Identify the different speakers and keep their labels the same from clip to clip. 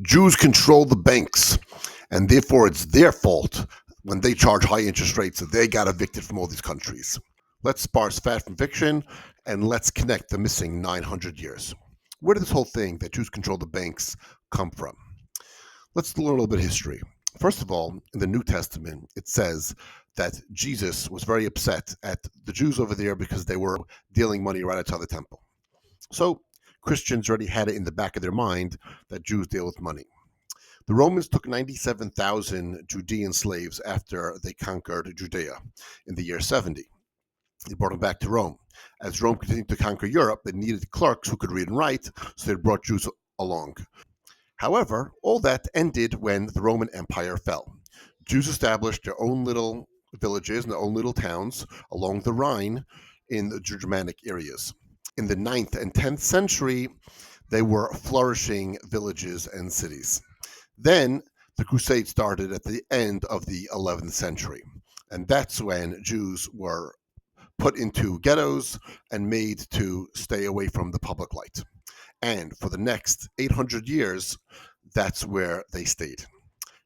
Speaker 1: Jews control the banks, and therefore it's their fault when they charge high interest rates that they got evicted from all these countries. Let's parse fact from fiction, and let's connect the missing 900 years. Where did this whole thing that Jews control the banks come from? Let's learn a little bit of history. First of all, in the New Testament, it says that Jesus was very upset at the Jews over there because they were dealing money right outside the temple. So Christians already had it in the back of their mind that Jews deal with money. The Romans took 97,000 Judean slaves after they conquered Judea in the year 70. They brought them back to Rome. As Rome continued to conquer Europe, they needed clerks who could read and write, so they brought Jews along. However, all that ended when the Roman Empire fell. Jews established their own little villages and their own little towns along the Rhine in the Germanic areas. In the 9th and 10th century, they were flourishing villages and cities. Then the Crusade started at the end of the 11th century, and that's when Jews were put into ghettos and made to stay away from the public light. And for the next 800 years, that's where they stayed.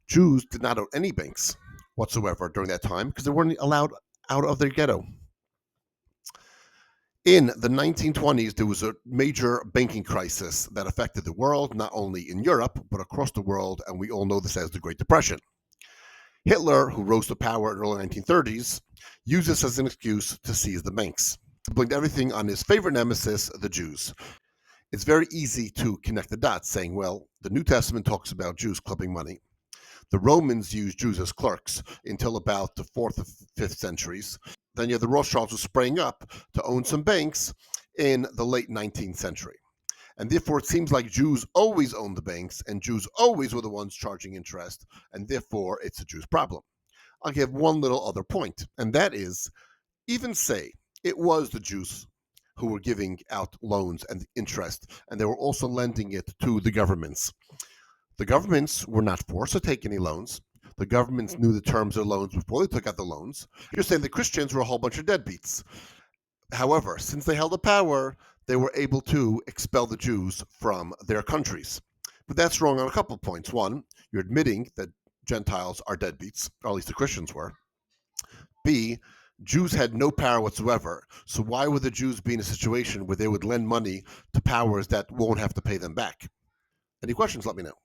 Speaker 1: Jews did not own any banks whatsoever during that time because they weren't allowed out of their ghetto. In the 1920s, there was a major banking crisis that affected the world, not only in Europe, but across the world, and we all know this as the Great Depression. Hitler, who rose to power in the early 1930s, used this as an excuse to seize the banks. He blamed everything on his favorite nemesis, the Jews. It's very easy to connect the dots, saying, well, the New Testament talks about Jews clipping money. The Romans used Jews as clerks until about the 4th or 5th centuries. Then you have the Rothschilds who sprang up to own some banks in the late 19th century. And therefore, it seems like Jews always owned the banks, and Jews always were the ones charging interest, and therefore it's a Jews' problem. I'll give one little other point, and that is, even say it was the Jews who were giving out loans and interest, and they were also lending it to the governments. The governments were not forced to take any loans. The governments knew the terms of loans before they took out the loans. You're saying the Christians were a whole bunch of deadbeats. However, since they held the power, they were able to expel the Jews from their countries. But that's wrong on a couple of points. One, you're admitting that Gentiles are deadbeats, or at least the Christians were. B, Jews had no power whatsoever. So why would the Jews be in a situation where they would lend money to powers that won't have to pay them back? Any questions, let me know.